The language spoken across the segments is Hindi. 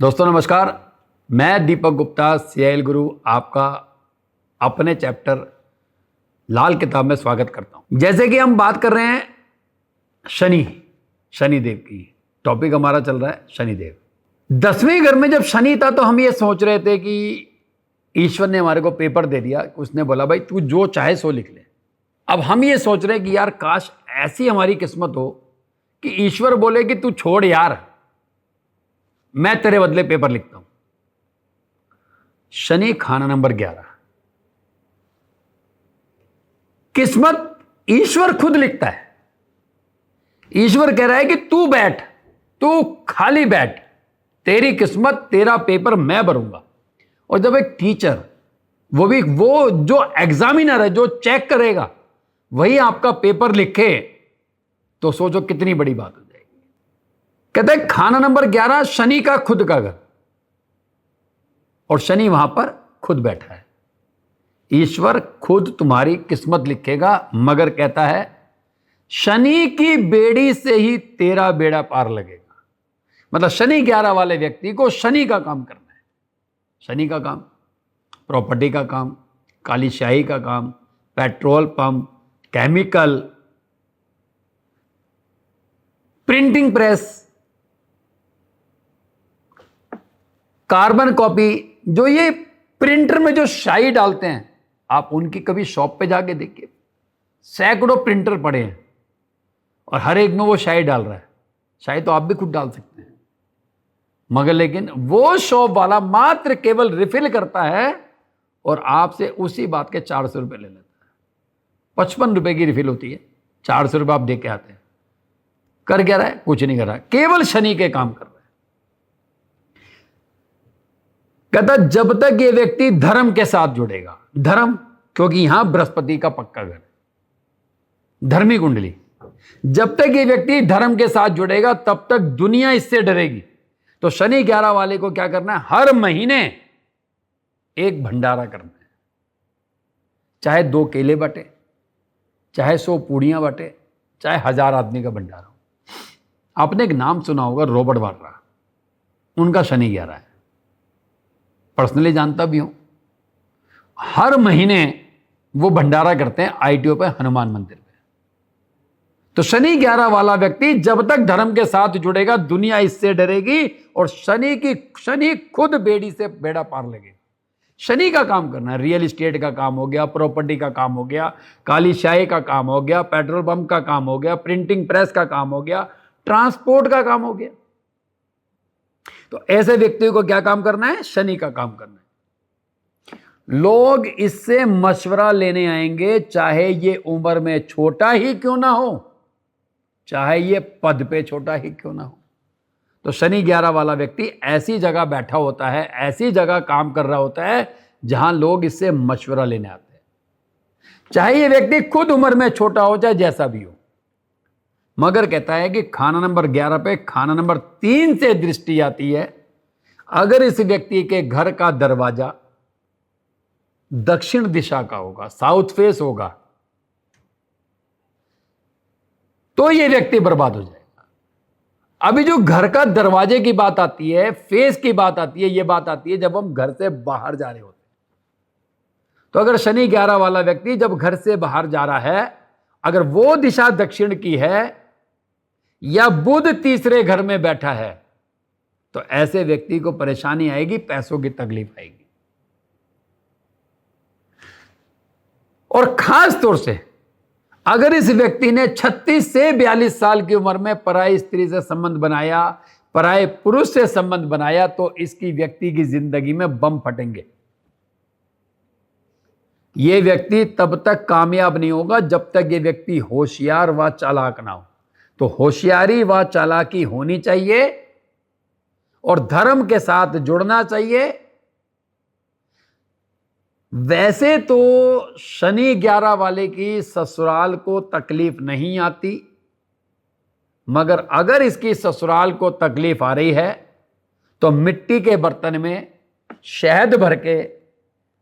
दोस्तों नमस्कार, मैं दीपक गुप्ता सीआईएल गुरु आपका अपने चैप्टर लाल किताब में स्वागत करता हूं। जैसे कि हम बात कर रहे हैं शनिदेव की, टॉपिक हमारा चल रहा है शनिदेव। 10वें घर में जब शनि था तो हम ये सोच रहे थे कि ईश्वर ने हमारे को पेपर दे दिया, उसने बोला भाई तू जो चाहे सो लिख ले। अब हम ये सोच रहे हैं कि यार काश ऐसी हमारी किस्मत हो कि ईश्वर बोले कि तू छोड़ यार, मैं तेरे बदले पेपर लिखता हूं। शनि खाना नंबर 11। किस्मत ईश्वर खुद लिखता है। ईश्वर कह रहा है कि तू बैठ, तू खाली बैठ, तेरी किस्मत, तेरा पेपर मैं भरूंगा। और जब एक टीचर, वो जो एग्जामिनर है, जो चेक करेगा, वही आपका पेपर लिखे, तो सोचो कितनी बड़ी बात हो जाएगी। कहते हैं खाना नंबर 11 शनि का खुद का घर, और शनि वहां पर खुद बैठा है। ईश्वर खुद तुम्हारी किस्मत लिखेगा, मगर कहता है शनि की बेड़ी से ही तेरा बेड़ा पार लगेगा। मतलब शनि 11 वाले व्यक्ति को शनि का काम करना है। शनि का काम, प्रॉपर्टी का काम, काली शाही का काम, petrol pump, chemical, printing press, carbon copy, जो ये प्रिंटर में जो शाई डालते हैं, आप उनकी कभी शॉप पे जाके देखिए, सैकड़ों प्रिंटर पड़े हैं और हर एक में वो शाई डाल रहा है। शाई तो आप भी खुद डाल सकते हैं, मगर लेकिन वो शॉप वाला मात्र केवल रिफिल करता है और आपसे उसी बात के 400 रुपये ले लेता है। 55 रुपए की रिफिल होती है, 400 रुपये आप दे के आते हैं। कर क्या रहा है? कुछ नहीं कर रहा है, केवल शनि के काम कर रहा है। कहता जब तक ये व्यक्ति धर्म के साथ जुड़ेगा, धर्म क्योंकि यहां बृहस्पति का पक्का घर, धर्मी कुंडली, जब तक ये व्यक्ति धर्म के साथ जुड़ेगा तब तक दुनिया इससे डरेगी। तो शनि 11 वाले को क्या करना है? हर महीने एक भंडारा करना है। चाहे 2 केले बटे, चाहे 100 पूड़ियां बटे, चाहे 1000 आदमी का भंडारा हो। आपने एक नाम सुना होगा, रॉबर्ट वाड्रा, उनका शनि 11 है, पर्सनली जानता भी हूं। हर महीने वो भंडारा करते हैं ITO पे, हनुमान मंदिर पे। तो शनि 11 वाला व्यक्ति जब तक धर्म के साथ जुड़ेगा दुनिया इससे डरेगी, और शनि खुद बेड़ी से बेड़ा पार लगेगा। शनि का काम करना है। रियल एस्टेट का काम हो गया, प्रॉपर्टी का काम हो गया, काली शाही का काम हो गया, पेट्रोल पंप का काम हो गया, प्रिंटिंग प्रेस का काम हो गया, ट्रांसपोर्ट का काम हो गया। तो ऐसे व्यक्ति को क्या काम करना है? शनि का काम करना है। लोग इससे मशवरा लेने आएंगे, चाहे ये उम्र में छोटा ही क्यों ना हो, चाहे ये पद पे छोटा ही क्यों ना हो। तो शनि 11 वाला व्यक्ति ऐसी जगह बैठा होता है, ऐसी जगह काम कर रहा होता है जहां लोग इससे मशवरा लेने आते हैं, चाहे ये व्यक्ति खुद उम्र में छोटा हो, चाहे जैसा भी हो। मगर कहता है कि खाना नंबर 11 पे खाना नंबर 3 से दृष्टि आती है। अगर इस व्यक्ति के घर का दरवाजा दक्षिण दिशा का होगा, साउथ फेस होगा, तो यह व्यक्ति बर्बाद हो जाएगा। अभी जो घर का दरवाजे की बात आती है, फेस की बात आती है, यह बात आती है जब हम घर से बाहर जा रहे होते हैं। तो अगर शनि 11 वाला व्यक्ति जब घर से बाहर जा रहा है, अगर वो दिशा दक्षिण की है या बुध तीसरे घर में बैठा है, तो ऐसे व्यक्ति को परेशानी आएगी, पैसों की तकलीफ आएगी। और खास तौर से अगर इस व्यक्ति ने 36 से 42 साल की उम्र में पराई स्त्री से संबंध बनाया, पराये पुरुष से संबंध बनाया, तो इसकी व्यक्ति की जिंदगी में बम फटेंगे। यह व्यक्ति तब तक कामयाब नहीं होगा जब तक यह व्यक्ति होशियार व चालाक ना हो। तो होशियारी व चालाकी होनी चाहिए और धर्म के साथ जुड़ना चाहिए। वैसे तो शनि 11 वाले की ससुराल को तकलीफ नहीं आती, मगर अगर इसकी ससुराल को तकलीफ आ रही है तो मिट्टी के बर्तन में शहद भर के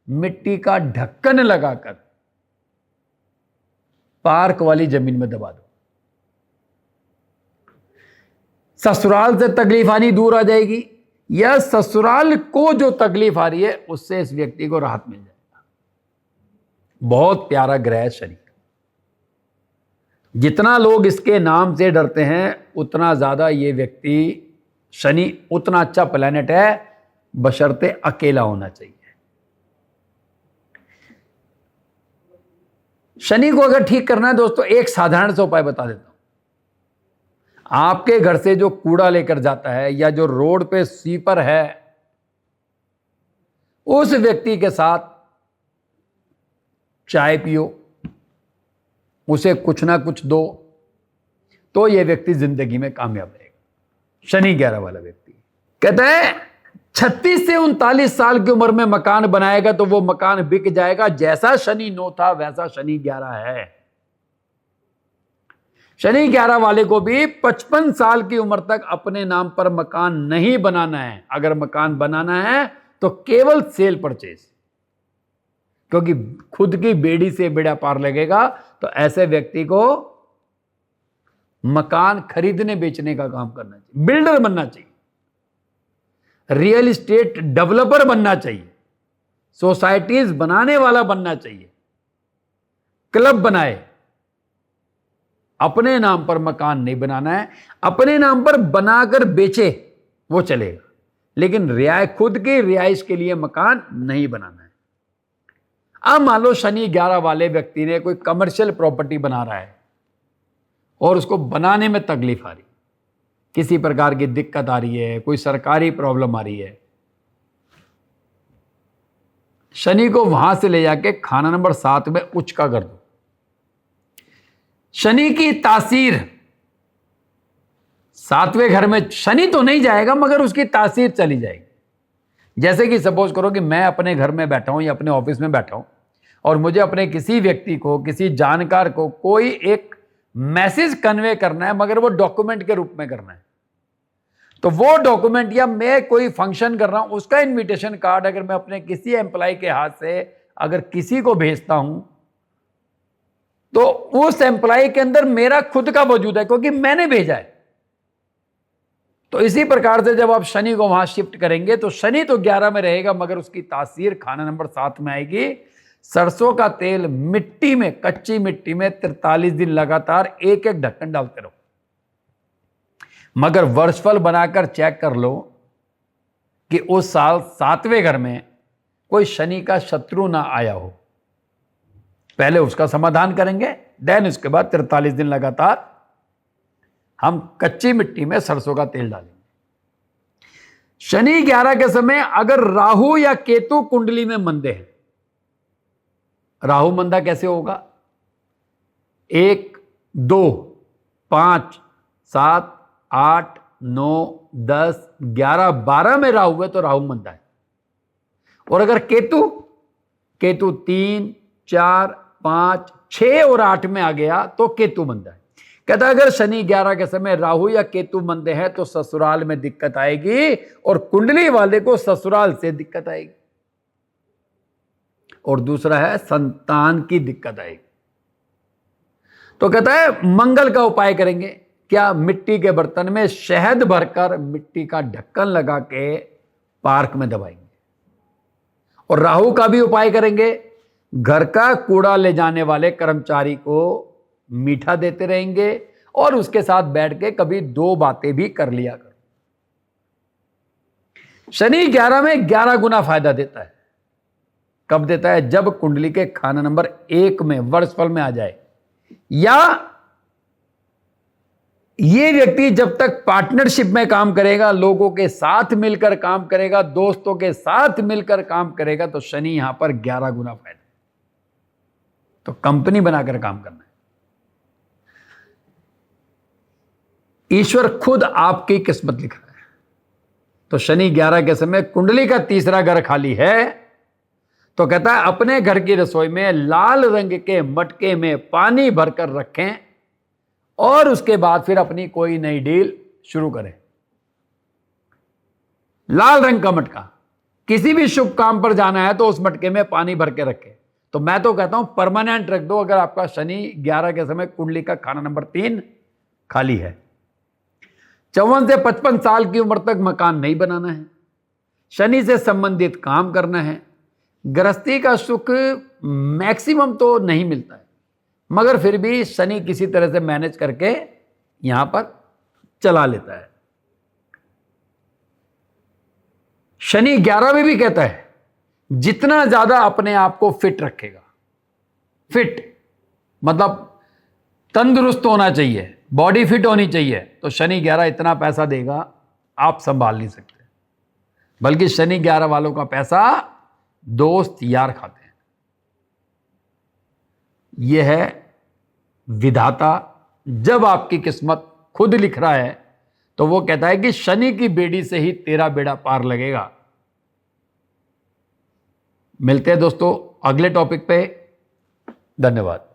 मिट्टी का ढक्कन लगाकर पार्क वाली जमीन में दबा दो। ससुराल से तकलीफ आनी दूर आ जाएगी, या ससुराल को जो तकलीफ आ रही है उससे इस व्यक्ति को राहत मिल जाएगा। बहुत प्यारा ग्रह है शनि। जितना लोग इसके नाम से डरते हैं उतना ज्यादा ये व्यक्ति, शनि उतना अच्छा प्लेनेट है, बशर्ते अकेला होना चाहिए। शनि को अगर ठीक करना है दोस्तों, एक साधारण सा उपाय बता देता हूं। आपके घर से जो कूड़ा लेकर जाता है या जो रोड पे स्वीपर है, उस व्यक्ति के साथ चाय पियो, उसे कुछ ना कुछ दो, तो यह व्यक्ति जिंदगी में कामयाब रहेगा। शनि 11 वाला व्यक्ति कहता है 36 से 39 साल की उम्र में मकान बनाएगा तो वो मकान बिक जाएगा। जैसा शनि 9 था वैसा शनि 11 है। शनि 11 वाले को भी 55 साल की उम्र तक अपने नाम पर मकान नहीं बनाना है। अगर मकान बनाना है तो केवल सेल परचेज, क्योंकि खुद की बेड़ी से बेड़ा पार लगेगा। तो ऐसे व्यक्ति को मकान खरीदने बेचने का काम करना चाहिए, बिल्डर बनना चाहिए, रियल एस्टेट डेवलपर बनना चाहिए, सोसाइटीज बनाने वाला बनना चाहिए, क्लब बनाए। अपने नाम पर मकान नहीं बनाना है, अपने नाम पर बनाकर बेचे वो चलेगा, लेकिन खुद की रिहाइश के लिए मकान नहीं बनाना है। अब मान लो शनि 11 वाले व्यक्ति ने कोई कमर्शियल प्रॉपर्टी बना रहा है और उसको बनाने में तकलीफ आ रही, किसी प्रकार की दिक्कत आ रही है, कोई सरकारी प्रॉब्लम आ रही है, शनि को वहां से ले जाके खाना नंबर 7 में उच्च का कर दो। शनि की तासीर 7वें घर में, शनि तो नहीं जाएगा मगर उसकी तासीर चली जाएगी। जैसे कि सपोज करो कि मैं अपने घर में बैठा हूं या अपने ऑफिस में बैठा हूं और मुझे अपने किसी व्यक्ति को, किसी जानकार को कोई एक मैसेज कन्वे करना है, मगर वो डॉक्यूमेंट के रूप में करना है। तो वो डॉक्यूमेंट, या मैं कोई फंक्शन कर रहा हूं उसका इनविटेशन कार्ड अगर मैं अपने किसी एम्प्लॉय के हाथ से अगर किसी को भेजता हूं तो उस एम्प्लॉय के अंदर मेरा खुद का वजूद है, क्योंकि मैंने भेजा है। तो इसी प्रकार से जब आप शनि को वहां शिफ्ट करेंगे तो शनि तो 11 में रहेगा मगर उसकी तासीर खाना नंबर 7 में आएगी। सरसों का तेल मिट्टी में, कच्ची मिट्टी में 43 दिन लगातार एक एक ढक्कन डालते रहो, मगर वर्षफल बनाकर चेक कर लो कि उस साल 7वें घर में कोई शनि का शत्रु ना आया हो। पहले उसका समाधान करेंगे, देन उसके बाद 43 दिन लगातार हम कच्ची मिट्टी में सरसों का तेल डालेंगे। शनि 11 के समय अगर राहु या केतु कुंडली में मंदे हैं, राहु मंदा कैसे होगा? 1, 2, 5, 7, 8, 9, 10, 11, 12 में राहु है तो राहु मंदा है। और अगर केतु 3, 4, 5, 6 और 8 में आ गया तो केतु मंदा है। कहता अगर शनि 11 के समय राहु या केतु मंदे हैं तो ससुराल में दिक्कत आएगी और कुंडली वाले को ससुराल से दिक्कत आएगी। और दूसरा है संतान की दिक्कत आएगी। तो कहता है मंगल का उपाय करेंगे क्या? मिट्टी के बर्तन में शहद भरकर मिट्टी का ढक्कन लगा के पार्क में दबाएंगे। और राहु का भी उपाय करेंगे, घर का कूड़ा ले जाने वाले कर्मचारी को मीठा देते रहेंगे और उसके साथ बैठ के कभी 2 बातें भी कर लिया करो। शनि 11 में 11 गुना फायदा देता है। कब देता है? जब कुंडली के खाना नंबर 1 में वर्षफल में आ जाए, या ये व्यक्ति जब तक पार्टनरशिप में काम करेगा, लोगों के साथ मिलकर काम करेगा, दोस्तों के साथ मिलकर काम करेगा, तो शनि यहां पर 11 गुना फायदा। तो कंपनी बनाकर काम करना है। ईश्वर खुद आपकी किस्मत लिख रहा है। तो शनि 11 के समय कुंडली का तीसरा घर खाली है तो कहता है अपने घर की रसोई में लाल रंग के मटके में पानी भरकर रखें और उसके बाद फिर अपनी कोई नई डील शुरू करें। लाल रंग का मटका, किसी भी शुभ काम पर जाना है तो उस मटके में पानी भर के रखें। तो मैं तो कहता हूं परमानेंट रख दो अगर आपका शनि 11 के समय कुंडली का खाना नंबर 3 खाली है। 54 से 55 साल की उम्र तक मकान नहीं बनाना है। शनि से संबंधित काम करना है। गृहस्थी का सुख मैक्सिमम तो नहीं मिलता है, मगर फिर भी शनि किसी तरह से मैनेज करके यहां पर चला लेता है। शनि 11 में भी कहता है जितना ज्यादा अपने आप को फिट रखेगा, फिट मतलब तंदुरुस्त होना चाहिए, बॉडी फिट होनी चाहिए, तो शनि 11 इतना पैसा देगा आप संभाल नहीं सकते। बल्कि शनि 11 वालों का पैसा दोस्त यार खाते हैं। यह है विधाता। जब आपकी किस्मत खुद लिख रहा है तो वो कहता है कि शनि की बेड़ी से ही तेरा बेड़ा पार लगेगा। मिलते हैं दोस्तों अगले टॉपिक पे। धन्यवाद।